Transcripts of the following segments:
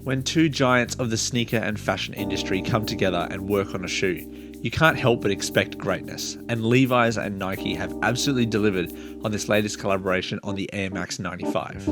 When two giants of the sneaker and fashion industry come together and work on a shoe, you can't help but expect greatness, and Levi's and Nike have absolutely delivered on this latest collaboration on the Air Max 95.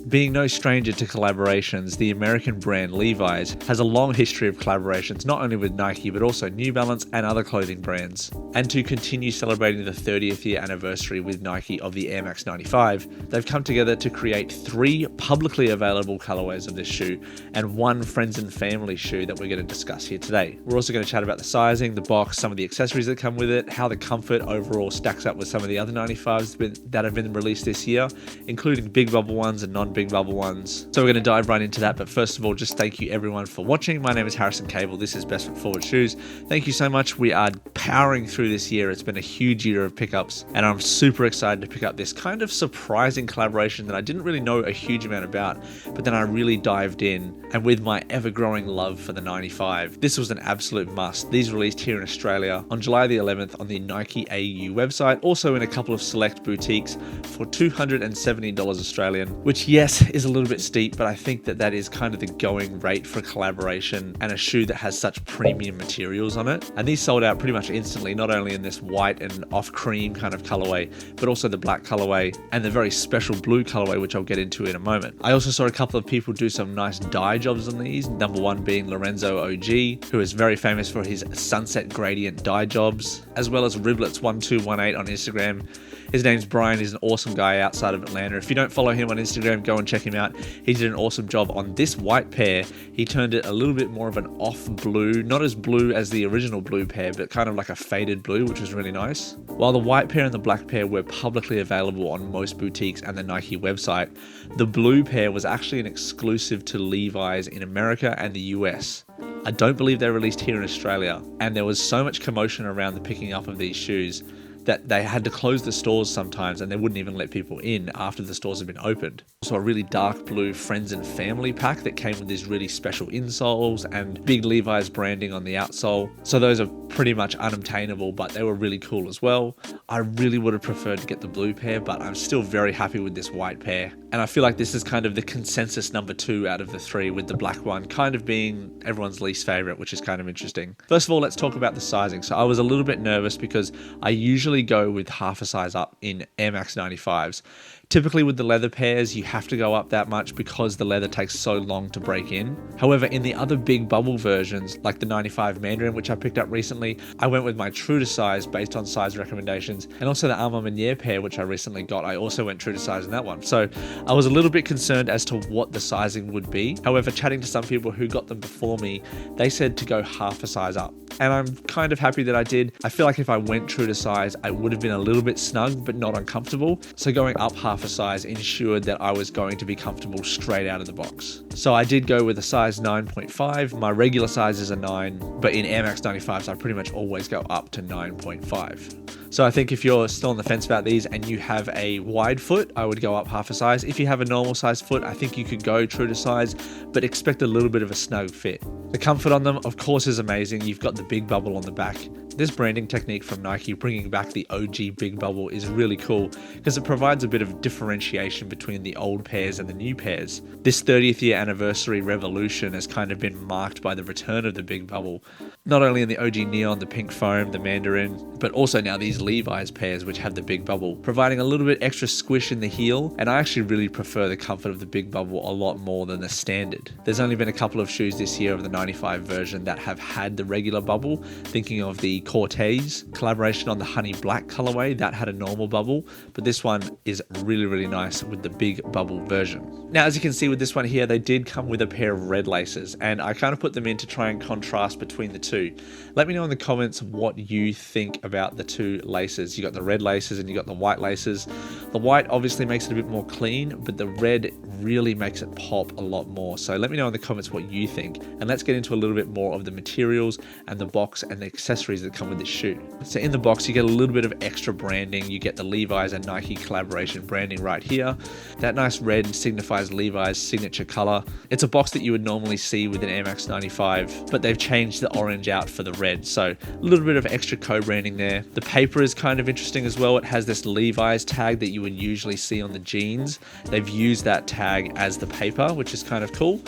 Being no stranger to collaborations, the American brand Levi's has a long history of collaborations not only with Nike but also New Balance and other clothing brands. And to continue celebrating the 30th year anniversary with Nike of the Air Max 95, they've come together to create 3 publicly available colorways of this shoe and 1 friends and family shoe that we're going to discuss here today. We're also going to chat about the sizing, the box, some of the accessories that come with it, how the comfort overall stacks up with some of the other 95s that have been released this year, including big bubble ones and non-big bubble ones. So we're going to dive right into that, but first of all, just thank you everyone for watching. My name is Harrison Cable. This is Best Foot Forward Shoes. Thank you so much. We are powering through this year. It's been a huge year of pickups, and I'm super excited to pick up this kind of surprising collaboration that I didn't really know a huge amount about, but then I really dived in, and with my ever-growing love for the 95, this was an absolute must. These released here in Australia on July the 11th on the Nike AU website, also in a couple of select boutiques for $270 Australian, which yes, is a little bit steep, but I think that is kind of the going rate for a collaboration and a shoe that has such premium materials on it. And these sold out pretty much instantly, not only in this white and off cream kind of colorway, but also the black colorway and the very special blue colorway, which I'll get into in a moment. I also saw a couple of people do some nice dye jobs on these, number 1 being Lorenzo OG, who is very famous for his sunset gradient dye jobs, as well as Riblets1218 on Instagram. His name's Brian. He's an awesome guy outside of Atlanta. If you don't follow him on Instagram, go and check him out. He did an awesome job on this white pair. He turned it a little bit more of an off blue, not as blue as the original blue pair, but kind of like a faded blue, which was really nice. While the white pair and the black pair were publicly available on most boutiques and the Nike website, the blue pair was actually an exclusive to Levi's in America and the US. I don't believe they're released here in Australia, and there was so much commotion around the picking up of these shoes that they had to close the stores sometimes, and they wouldn't even let people in after the stores had been opened. Also a really dark blue friends and family pack that came with these really special insoles and big Levi's branding on the outsole. So those are pretty much unobtainable, but they were really cool as well. I really would have preferred to get the blue pair, but I'm still very happy with this white pair. And I feel like this is kind of the consensus number 2 out of the 3, with the black one kind of being everyone's least favorite, which is kind of interesting. First of all, let's talk about the sizing. So I was a little bit nervous because I usually go with half a size up in Air Max 95s. Typically with the leather pairs, you have to go up that much because the leather takes so long to break in. However, in the other big bubble versions, like the 95 Mandarin, which I picked up recently, I went with my true to size based on size recommendations, and also the Armand Meunier pair, which I recently got, I also went true to size in that one. So I was a little bit concerned as to what the sizing would be. However, chatting to some people who got them before me, they said to go half a size up. And I'm kind of happy that I did. I feel like if I went true to size, I would have been a little bit snug, but not uncomfortable. So going up half a size ensured that I was going to be comfortable straight out of the box. So I did go with a size 9.5. My regular size is a 9, but in Air Max 95s, I pretty much always go up to 9.5. So I think if you're still on the fence about these and you have a wide foot, I would go up half a size. If you have a normal size foot, I think you could go true to size, but expect a little bit of a snug fit. The comfort on them, of course, is amazing. You've got the big bubble on the back. This branding technique from Nike, bringing back the OG big bubble, is really cool because it provides a bit of differentiation between the old pairs and the new pairs. This 30th year anniversary revolution has kind of been marked by the return of the big bubble, not only in the OG neon, the pink foam, the Mandarin, but also now these Levi's pairs which have the big bubble, providing a little bit extra squish in the heel. And I actually really prefer the comfort of the big bubble a lot more than the standard. There's only been a couple of shoes this year of the 95 version that have had the regular bubble, thinking of the Cortez collaboration on the honey black colorway that had a normal bubble, but this one is really nice with the big bubble version. Now, as you can see with this one here, they did come with a pair of red laces, and I kind of put them in to try and contrast between the two. Let me know in the comments what you think about the 2 laces. You got the red laces and you got the white laces. The white obviously makes it a bit more clean, but the red really makes it pop a lot more. So let me know in the comments what you think, and let's get into a little bit more of the materials and the box and the accessories that come with this shoe. So in the box, you get a little bit of extra branding. You get the Levi's and Nike collaboration branding right here. That nice red signifies Levi's signature color. It's a box that you would normally see with an Air Max 95, but they've changed the orange change out for the red. So a little bit of extra co-branding there. The paper is kind of interesting as well. It has this Levi's tag that you would usually see on the jeans. They've used that tag as the paper, which is kind of cool.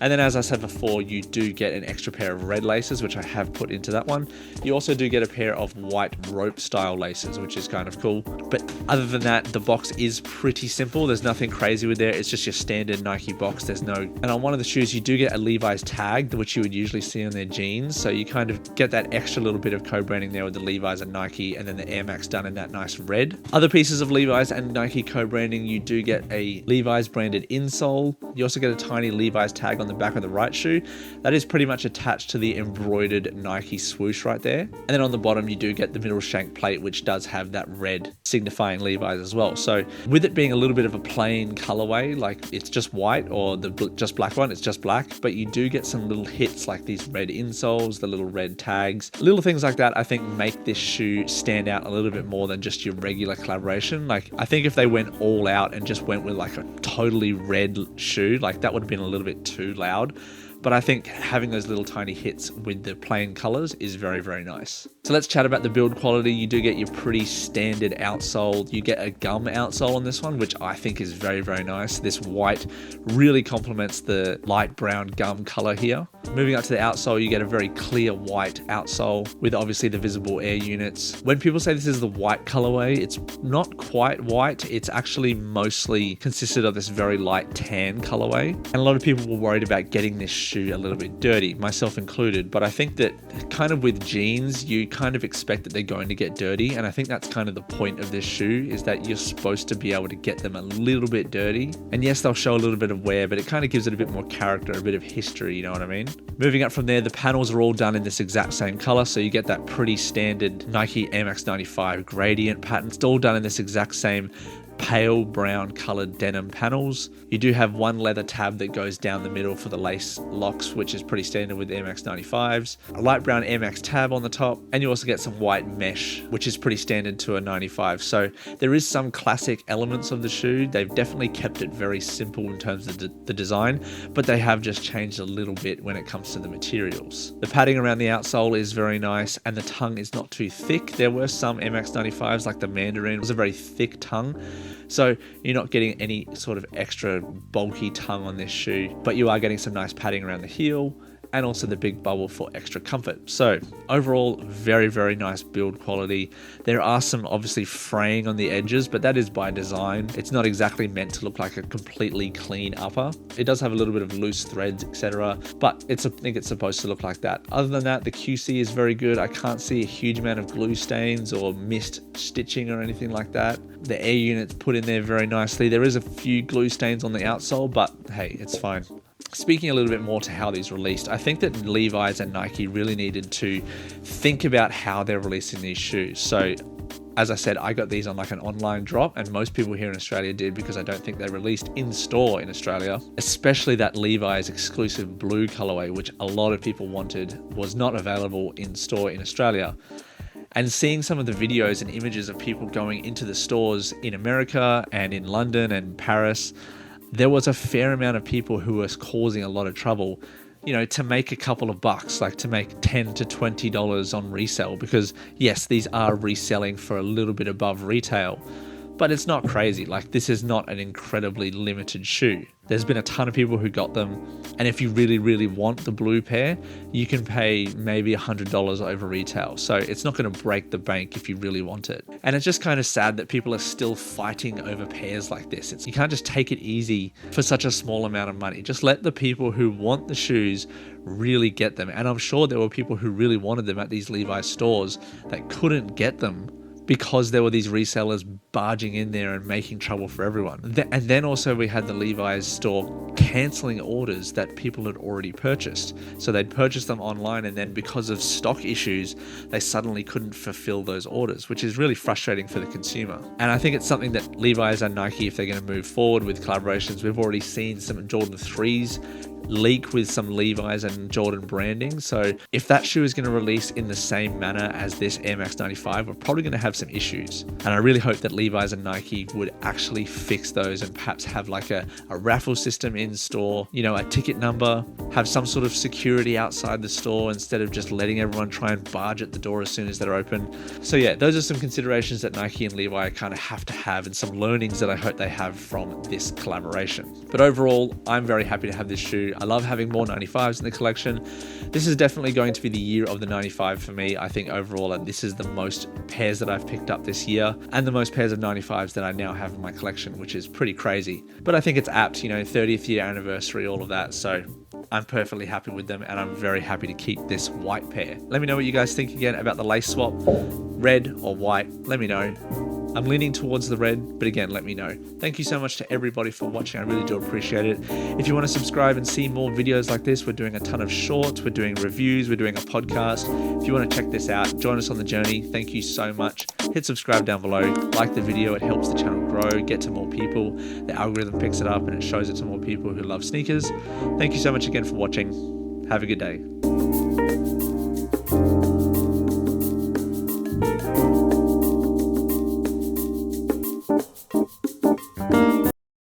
And then, as I said before, you do get an extra pair of red laces, which I have put into that one. You also do get a pair of white rope style laces, which is kind of cool. But other than that, the box is pretty simple. There's nothing crazy with there. It's just your standard Nike box. And on one of the shoes, you do get a Levi's tag, which you would usually see on their jeans. So you kind of get that extra little bit of co-branding there with the Levi's and Nike, and then the Air Max done in that nice red. Other pieces of Levi's and Nike co-branding, you do get a Levi's branded insole. You also get a tiny Levi's tag on the back of the right shoe. That is pretty much attached to the embroidered Nike swoosh right there. And then on the bottom, you do get the middle shank plate, which does have that red signifying Levi's as well. So with it being a little bit of a plain colorway, like it's just white, or the just black one, it's just black, but you do get some little hits like these red insoles, the little red tags, little things like that I think make this shoe stand out a little bit more than just your regular collaboration. Like I think if they went all out and just went with like a totally red shoe, like that would have been a little bit too loud. But I think having those little tiny hits with the plain colors is very, very nice. So let's chat about the build quality. You do get your pretty standard outsole. You get a gum outsole on this one, which I think is very, very nice. This white really complements the light brown gum color here. Moving up to the outsole, you get a very clear white outsole with obviously the visible air units. When people say this is the white colorway, it's not quite white. It's actually mostly consisted of this very light tan colorway. And a lot of people were worried about getting this shoe a little bit dirty, myself included. But I think that kind of with jeans, you kind of expect that they're going to get dirty. And I think that's kind of the point of this shoe, is that you're supposed to be able to get them a little bit dirty. And yes, they'll show a little bit of wear, but it kind of gives it a bit more character, a bit of history, you know what I mean? Moving up from there, the panels are all done in this exact same color. So you get that pretty standard Nike Air Max 95 gradient pattern. It's all done in this exact same pale brown colored denim panels. You do have one leather tab that goes down the middle for the lace locks, which is pretty standard with Air Max 95s. A light brown Air Max tab on the top, and you also get some white mesh, which is pretty standard to a 95. So there is some classic elements of the shoe. They've definitely kept it very simple in terms of the design, but they have just changed a little bit when it comes to the materials. The padding around the outsole is very nice, and the tongue is not too thick. There were some Air Max 95s, like the Mandarin, was a very thick tongue. So you're not getting any sort of extra bulky tongue on this shoe, but you are getting some nice padding around the heel and also the big bubble for extra comfort. So overall, very, very nice build quality. There are some obviously fraying on the edges, but that is by design. It's not exactly meant to look like a completely clean upper. It does have a little bit of loose threads, etc., but I think it's supposed to look like that. Other than that, the QC is very good. I can't see a huge amount of glue stains or missed stitching or anything like that. The air unit's put in there very nicely. There is a few glue stains on the outsole, but hey, it's fine. Speaking a little bit more to how these released, I think that Levi's and Nike really needed to think about how they're releasing these shoes. So as I said, I got these on like an online drop, and most people here in Australia did, because I don't think they released in store in Australia, especially that Levi's exclusive blue colorway, which a lot of people wanted, was not available in store in Australia. And seeing some of the videos and images of people going into the stores in America and in London and Paris, there was a fair amount of people who was causing a lot of trouble, you know, to make a couple of bucks, like to make $10 to $20 on resale, because yes, these are reselling for a little bit above retail, but it's not crazy. Like, this is not an incredibly limited shoe. There's been a ton of people who got them, and if you really, really want the blue pair, you can pay maybe $100 over retail. So it's not going to break the bank if you really want it. And it's just kind of sad that people are still fighting over pairs like this. You can't just take it easy for such a small amount of money. Just let the people who want the shoes really get them. And I'm sure there were people who really wanted them at these Levi's stores that couldn't get them because there were these resellers barging in there and making trouble for everyone. And then also we had the Levi's store cancelling orders that people had already purchased. So they'd purchased them online, and then because of stock issues, they suddenly couldn't fulfill those orders, which is really frustrating for the consumer. And I think it's something that Levi's and Nike, if they're going to move forward with collaborations, we've already seen some Jordan 3s leak with some Levi's and Jordan branding. So if that shoe is going to release in the same manner as this Air Max 95, we're probably going to have some issues. And I really hope that Levi's and Nike would actually fix those and perhaps have like a raffle system in store, you know, a ticket number, have some sort of security outside the store instead of just letting everyone try and barge at the door as soon as they're open. So yeah, those are some considerations that Nike and Levi kind of have to have, and some learnings that I hope they have from this collaboration. But overall, I'm very happy to have this shoe. I love having more 95s in the collection. This is definitely going to be the year of the 95 for me. I think overall, and this is the most pairs that I've picked up this year and the most pairs of 95s that I now have in my collection, which is pretty crazy. But I think it's apt, you know, 30th year anniversary, all of that. So I'm perfectly happy with them, and I'm very happy to keep this white pair. Let me know what you guys think again about the lace swap, red or white. Let me know. I'm leaning towards the red, but again, let me know. Thank you so much to everybody for watching. I really do appreciate it. If you want to subscribe and see more videos like this, we're doing a ton of shorts, we're doing reviews, we're doing a podcast. If you want to check this out, join us on the journey. Thank you so much. Hit subscribe down below, like the video, it helps the channel grow, get to more people. The algorithm picks it up and it shows it to more people who love sneakers. Thank you so much again for watching. Have a good day.